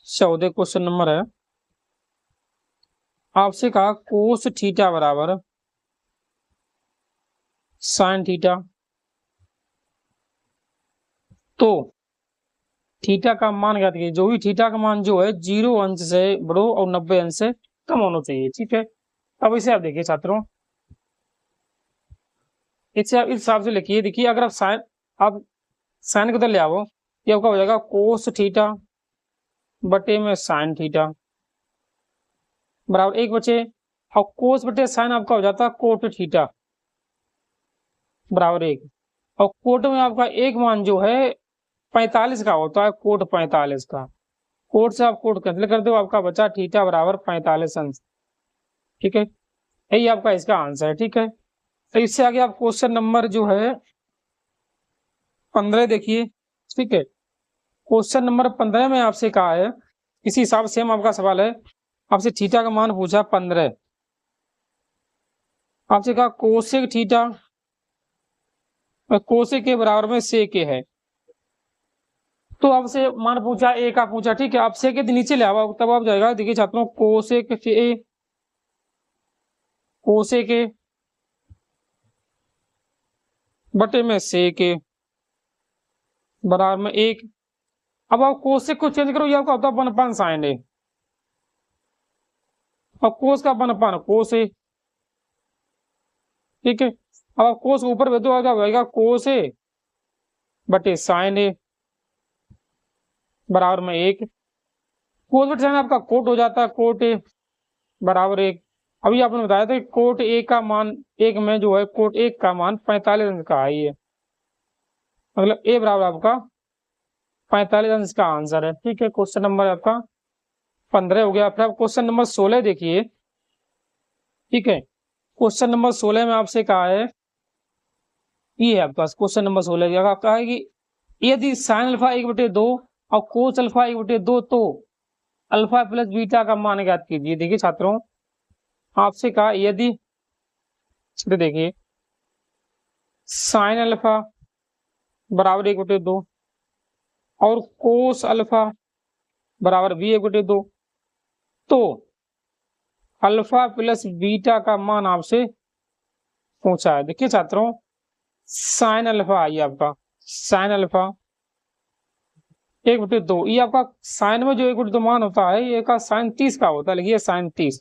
14 question number है। आपसे कहा कोस थीटा बराबर साइन थीटा, तो थीटा का मान ज्ञात कीजिए। जो भी थीटा का मान जो है 0 अंश से बड़ो और 90 अंश से कम होना चाहिए। ठीक है, अब इसे आप देखिए छात्रों, इसे आप इस हिसाब से लिखिए। देखिए अगर आप साइन को उधर ले आओ, ये आपका हो जाएगा कोस थीटा बटे में साइन थीटा बराबर एक बचे, और कोस बटे साइन आपका हो जाता है कोट थीटा बराबर एक, और कोट में आपका एक मान जो है 45 का होता है, कोट 45 का। कोट से आप कोट कैंसिल कर दो, आपका बचा थीटा बराबर 45 अंश। ठीक है, यही आपका इसका आंसर है। ठीक है, तो इससे आगे आप क्वेश्चन नंबर जो है 15 देखिए। ठीक है, क्वेश्चन नंबर 15 में आपसे कहा है, इसी हिसाब से हम आपका सवाल है, आपसे थीटा का मान पूछा 15, आपसे कहा कोसेक थीटा कोसेक के बराबर में सेक है, तो आपसे मान पूछा ए का पूछा। ठीक है, आप सेक के नीचे ले आओ, तब आप जाएगा। देखिए छात्रों, कोसेक ए कोसेक ए बटे में सेक ए बराबर में एक। अब आप कोसेक को चेंज करो, ये आपका होता है 1/5 साइन ए, और कोस का 1/5 कोस ए। ठीक है, अब आप कोस ऊपर भेज दो, आएगा कोस ए बटे साइन ए बराबर में एक। कोस बटे साइन आपका कोट हो जाता है, कोट ए बराबर एक। अभी आपने बताया था कि कोट ए का मान एक में जो है कोट एक का मान 45 अंश का है, ये मतलब ए बराबर आपका 45 अंश का आंसर है। ठीक है, क्वेश्चन नंबर आपका 15 हो गया। फिर आप क्वेश्चन नंबर 16 देखिए। ठीक है, क्वेश्चन नंबर 16 में आपसे कहा है, ये है आपका क्वेश्चन नंबर 16 आपका है कि यदि साइन अल्फा 1/2 और कोस अल्फा 1/2, तो अल्फा प्लस बीटा का मान ज्ञात कीजिए। देखिए छात्रों, आपसे कहा यदि देखिए साइन अल्फा बराबर 1/2 और कोस अल्फा बराबर भी 1/2, तो अल्फा प्लस बीटा का मान आपसे पूछा है। देखिए छात्रों, साइन अल्फा आइए आपका साइन अल्फा 1/2, ये आपका साइन में जो 1/2 मान होता है, ये का साइन 30 का होता है। लिखिए साइन 30,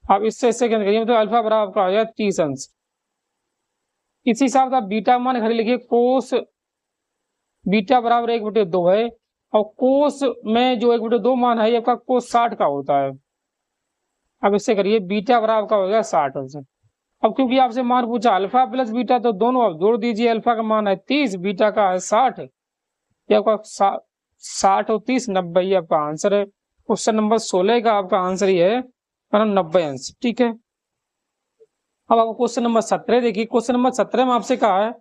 आप इससे कैंसिल करिए, तो अल्फा बराबर आपका हो जाए 30 अंश। इसी हिसाब से आप बीटा मान खड़ी लिखिए, कोस बीटा बराबर 1/2 है, और कोस में जो 1/2 मान है, ये आपका कोस 60 का होता है। अब इससे करिए, बीटा बराबर का हो गया 60 अंश। अब क्योंकि आपसे मान पूछा अल्फा प्लस बीटा, तो दोनों आप जोड़ दीजिए। अल्फा का मान है 30, बीटा का है 60, ये आपका 60 और 30 90, ये आपका आंसर है। क्वेश्चन नंबर 16 का आपका आंसर ये है 90 अंश। ठीक है, अब आपको क्वेश्चन नंबर 17 देखिए। क्वेश्चन नंबर 17 में आपसे कहा है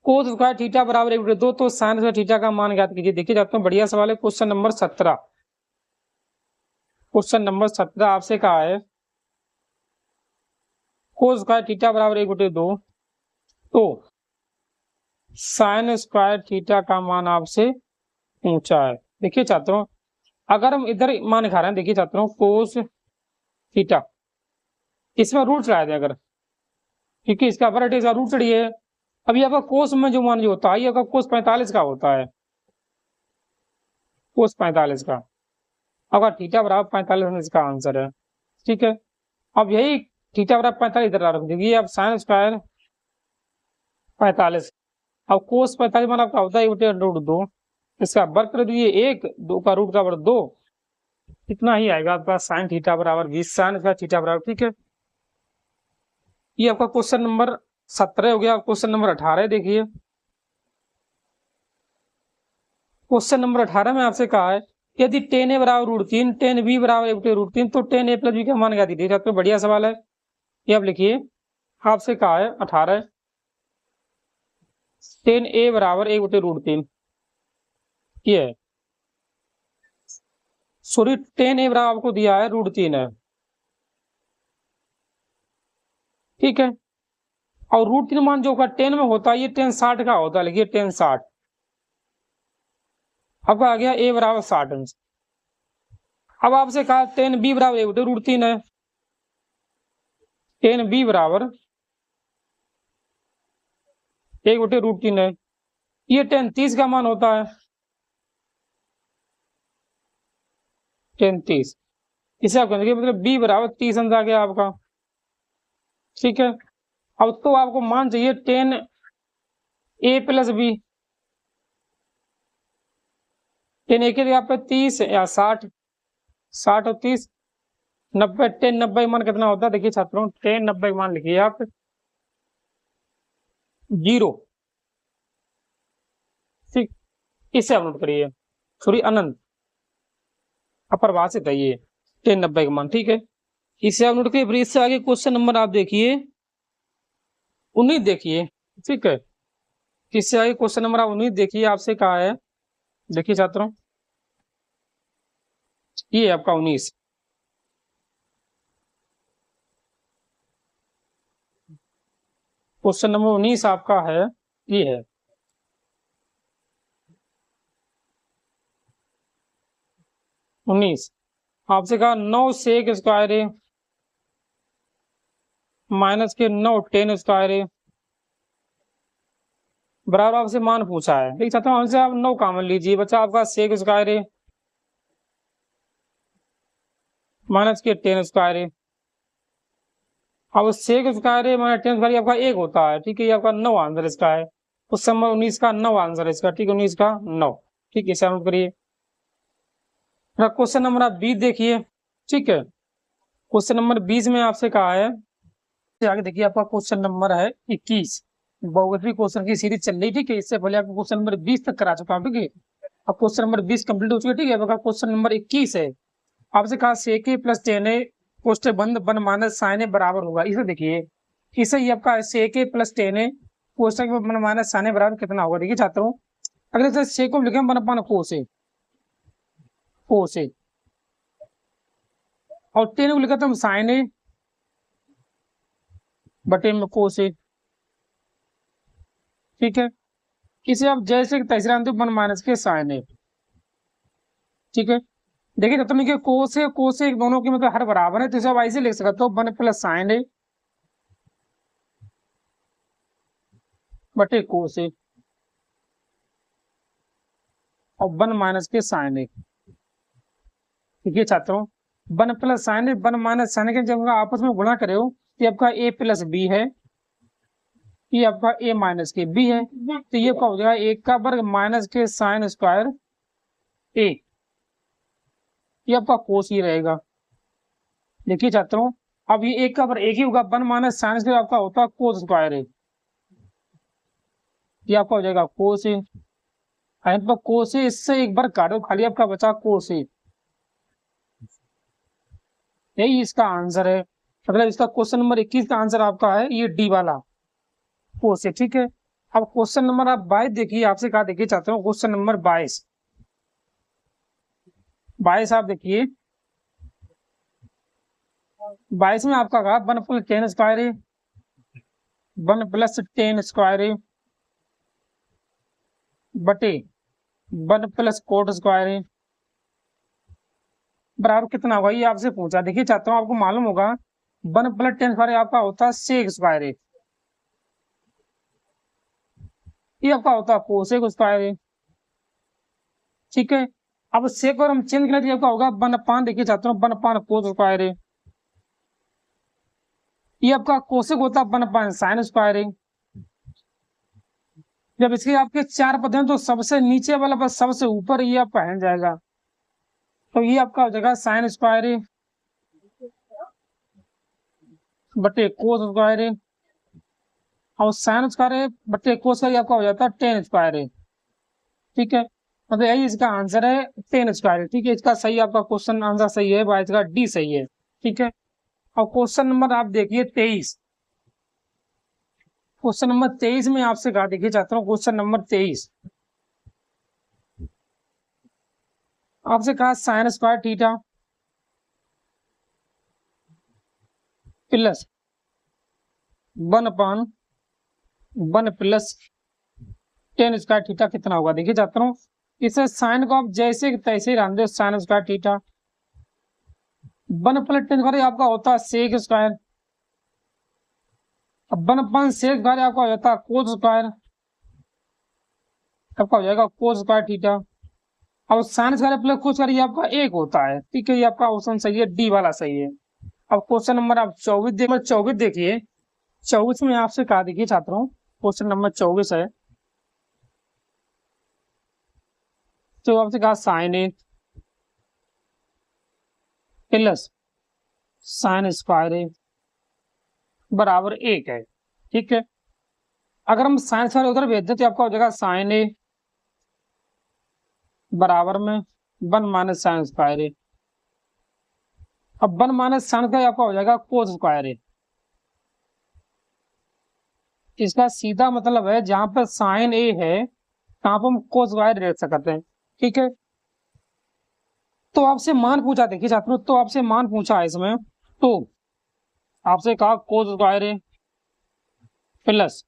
कोस स्क्वायर थीटा बराबर 1/2, तो साइन स्क्वायर थीटा का मान ज्ञात कीजिए। देखिए जाते हैं, बढ़िया सवाल है। क्वेश्चन नंबर 17, क्वेश्चन नंबर 17 आपसे कहा है कोस स्क्वायर थीटा बराबर 1/2, तो साइन स्क्वायर थीटा का मान आपसे पूछा है। देखिए छात्रों, अगर हम इधर मान दिखा रहे हैं, देखिए छात्रों, कोस थीटा, इसमें रूट चढ़ाए थे अगर, क्योंकि इसका अपर इसका रूट चढ़िए। अभी आपका कोस में जो मान जो होता है, ये आपका कोस 45 का होता है, कोस 45 का। अगर थीटा बराबर 45 इसका आंसर है। ठीक है, अब यही थीटा बराबर 45 इधर रख दीजिए, अब साइन स्क्वायर 45, अब कोस 45 मान आपका होता है 1/2, इसका वर्ग कर दीजिए 1, 2 का रूट का वर्ग 2, इतना ही आएगा आपका साइन थीटा बराबर 20, साइन स्क्वायर थीटा बराबर। ठीक है, ये आपका क्वेश्चन नंबर 17 हो गया। क्वेश्चन नंबर 18 देखिए। क्वेश्चन नंबर 18 में आपसे कहा है यदि tan a बराबर √3, tan b बराबर 1/√3, तो tan a प्लस b का मान क्या दीजिए। तो बढ़िया सवाल है, ये आप लिखिए। आपसे कहा है 18 tan a बराबर 1/√3, ये है सॉरी, tan a बराबर आपको दिया है √3 है। ठीक है, और √3 मान जो होगा tan में होता है, ये tan 60 का होता है। लिखिए tan 60, आपका आ गया a बराबर 60 अंश। अब आपसे कहा टेन बी बराबर 1/√3 है, टेन बी बराबर 1/√3 है, ये टेन 30 का मान होता है, टेन 30, इसे आप कहेंगे मतलब बी बराबर 30 अंश आ गया आपका। ठीक है, अब तो आपको मान चाहिए टेन ए प्लस बी, टेन ए की जगह पे 30 या 60, 60 और 30 90, टेन 90 मान कितना होता है देखिए छात्रों, टेन 90 मान लिखिए आप 0। ठीक, इसे आप नोट करिए, सॉरी अनंत, अपरिभाषित है ये टेन 90 का मान। ठीक है, इसे आप नोट करिए। फिर इससे आगे क्वेश्चन नंबर आप देखिए 19 देखिए। ठीक है, इससे आगे क्वेश्चन नंबर आप 19 देखिए, आपसे कहा है, देखिए छात्रों ये आपका 19, क्वेश्चन नंबर 19 आपका है, ये है 19, आपसे कहा 9 सेक स्क्वायर है माइनस के 9 टेन स्क्वायर है बराबर, आपसे मान पूछा है। देख सकते हो, हमसे आप 9 कॉमन लीजिए, बच्चा आपका सेक स्क्वायर है माइनस के टेन स्क्वायर है। अब सेक स्क्वायर है माइनस टेन स्क्वायर आपका 1 होता है। ठीक है, ये आपका 9 आंसर इसका है, उस समय 19 का 9 आंसर है इसका। ठीक है, 19 का 9। ठीक है, इसे नोट करिए। क्वेश्चन नंबर आप 20 देखिए। ठीक है, क्वेश्चन नंबर 20 में आपसे कहा है, आगे देखिए आपका क्वेश्चन नंबर है 21, बहुविधि क्वेश्चन की सीरीज चल रही। ठीक है, इससे पहले आपको क्वेश्चन नंबर 20 तक करा चुका हूं। ठीक है, अब क्वेश्चन नंबर 20 कंप्लीट हो चुका है। ठीक है, आपका क्वेश्चन नंबर 21 है, आपसे कहा सेक ए प्लस टेन ए कोष्टक बंद वन माइनस साइन ए बराबर होगा। इसे देखिए, इसे ही आपका सेक ए प्लस टेन ए कोष्टक वन माइनस साइन ए बराबर कितना होगा। देखिए छात्रों, अगर इसे सेक को लिखें वन अपन कोस ए, कोस ए, और टेन को लिखा तो हम साइन ए बटे में कोस ए। ठीक है, इसे आप जैसे तैसे जानते हो 1 माइनस के साइन ए। ठीक है, देखिए जब तक कोस ए दोनों के मतलब हर बराबर है, तो इसे आप ऐसे लिख सकते हो 1 प्लस साइन ए बटे कोस ए और 1 माइनस के साइन ए। ठीक है छात्रों, 1 प्लस साइन ए 1 माइनस साइन के जब आपस में गुणा करे हो, ये आपका ए प्लस बी है, ये आपका ए माइनस के बी है, तो ये क्या हो जाएगा 1 का वर्ग माइनस के साइन स्क्वायर ए, ये आपका कोस ही रहेगा। देखिए छात्रों, अब ये 1 का वर्ग 1 ही होगा, 1 माइनस साइन स्क्वायर आपका होता है कोस स्क्वायर ए, ये आपका हो जाएगा कोस ए, कोस ए, इससे एक बार काटो खाली आपका बचा कोस ए, यही इसका आंसर है। मतलब इसका क्वेश्चन नंबर 21 का आंसर आपका है ये डी वाला कोस है। ठीक है, अब क्वेश्चन नंबर आप 22 देखिए, आपसे कहा देखिए चाहते हो क्वेश्चन नंबर 22, 22 आप देखिए, 22 में आपका कहा 1 प्लस टेन स्क्वायर है, 1 प्लस टेन स्क्वायर है बटे 1 प्लस कोट स्क्वायर है बराबर कितना होगा, ये आपसे पूछा। देखिए चाहता हूँ आपको मालूम होगा 1 प्लस टेन स्क्वायर आपका होता है सेक स्क्वायर है, ये आपका होता है कोसेक स्क्वायर है। ठीक है, अब सेक और हम चेंज करें, आपका होगा 1 अपान, देखिए चाहता हूँ 1 अपान कोस स्क्वायर है, ये आपका कोसेक होता है 1 अपान साइन स्क्वायर है। जब इसके आपके 4 पद हैं तो सबसे नीचे वाला पद सबसे ऊपर ये आपका पहन जाएगा, तो ये आपका हो जाएगा साइन स्क्वायर है बटे कोस स्क्वायर है, और साइन स्क्वायर है बटे कोस का आपका हो जाता है टेन स्क्वायर है। ठीक है, मतलब यही इसका आंसर है टेन स्क्वायर। ठीक है, इसका सही आपका क्वेश्चन आंसर सही है, बाईस का डी सही है। ठीक है, और क्वेश्चन नंबर आप देखिए 23, क्वेश्चन नंबर 23 में आपसे कहा देखिए चाहता हूँ क्वेश्चन नंबर 23, आपसे कहा साइन स्क्वायर थीटा प्लस 1 अपान 1 प्लस टेन स्क्वायर थीटा कितना होगा। देखिए चाहता हूँ इसे साइन को आप जैसे तैसे ही रख दो, sine square theta 1 plus ten square आपका होता है सेक स्क्वायर। अब 1 अपॉन सेक स्क्वायर आपका हो जाता है कोस स्क्वायर, आपका हो जाएगा कोस स्क्वायर थीटा। अब sine square plus cos square ये आपका एक होता है, ठीक है, ये आपका ऑप्शन सही है, डी वाला सही है। अब क्वेश्चन नंबर आप 24 देखिए। 24 में आपसे कहा, देखिए छात्रों, क्वेश्चन नंबर 24 है, तो आपसे कहा साइन ए प्लस साइन स्क्वायर ए बराबर एक है, ठीक है। अगर हम साइन स्क्वायर उधर भेज दें तो आपका हो जाएगा साइन ए बराबर में 1 माइनस साइन स्क्वायर ए। अब 1 माइनस साइन स्क्वायर आपका हो जाएगा कोस स्क्वायर ए। इसका सीधा मतलब है जहां पर साइन ए है वहां पर हम कोस स्क्वायर रख सकते हैं, ठीक है। तो आपसे मान पूछा, देखिए छात्रों, तो आपसे मान पूछा है इसमें, तो आपसे कहा कोस स्क्वायर ए प्लस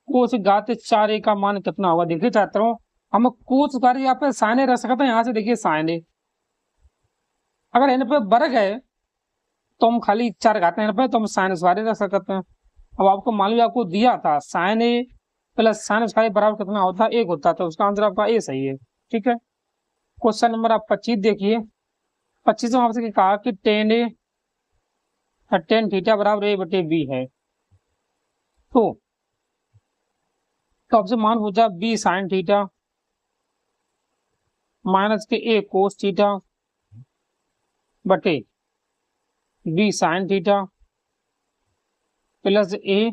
कोस घात 4a का मान कितना होगा। देखिए छात्रों, हम कोस स्क्वायर यहाँ पे साइन ए रख सकते हैं, यहाँ से देखिए साइन ए, अगर इन पे वर्ग है तो हम खाली 4 घाते हैं पे, तो हम साइन स्क्वायर रख सकते हैं। अब आपको मान लीजिए आपको दिया था साइन ए प्लस साइन स्क्वायर बराबर कितना होता है, एक होता है, तो उसका आंसर आपका ए सही है, ठीक है। क्वेश्चन नंबर आप 25 देखिए। 25 में आपसे कहा कि टेन थीटा बराबर ए बटे बी है, तो आपसे मान पूछा बी साइन थीटा माइनस के ए कोस थीटा बटे बी साइन थीटा प्लस ए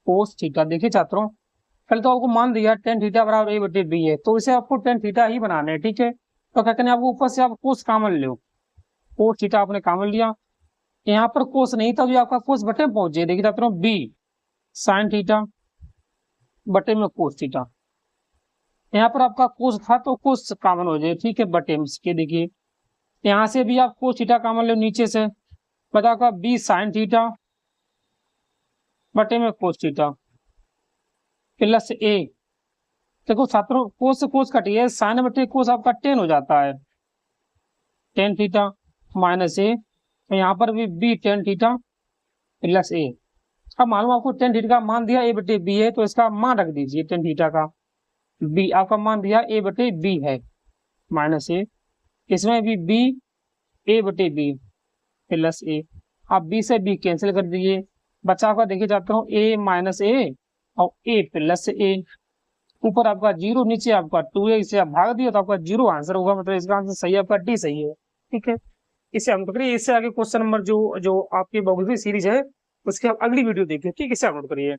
कोस थीटा। देखिए छात्रों, पहले तो आपको मान दिया टेन थीटा बराबर ए बटे बी है, तो इसे आपको टेन थीटा ही बनाना है, ठीक है। तो क्या करना है, आपको ऊपर से आप कोस कॉमन लो, कोस थीटा आपने कॉमन लिया, यहाँ पर कोस नहीं था जो आपका कोस बटे पहुंचे। देखिए छात्रों, बी साइन थीटा बटे में कोस थीटा, यहाँ पर आपका कोस था तो कोस कॉमन हो जाए, ठीक है, बटे में इसके। देखिए यहाँ से भी आप कोस थीटा कॉमन लो, नीचे से बता का बी साइन थीटा बटे में कोस थीटा प्लस ए। देखो छात्रों, कोस से कोस कटिए, साइन बटे कोस आपका टेन हो जाता है, टेन थीटा माइनस ए, तो यहाँ पर भी बी टेन थीटा प्लस ए। अब मालूम आपको टेन थीटा का मान दिया ए बटे बी है, तो इसका मान रख दीजिए, टेन थीटा का बी आपका मान दिया ए बटे बी है माइनस ए, इसमें भी बी ए बटे बी प्लस ए। आप बी से बी कैंसिल कर दीजिए, बचा हुआ देखिए जाता हूँ ए माइनस ए और ए प्लस ए, ऊपर आपका जीरो नीचे आपका 2a, इसे आप भाग दिया तो आपका जीरो आंसर होगा, मतलब इसका आंसर सही है, आपका डी सही है, ठीक है। इसे हम पकड़िए, इससे आगे क्वेश्चन नंबर जो आपकी बॉक्स सीरीज है उसके आप अगली वीडियो देखिए, ठीक है, इसे नोट करिए।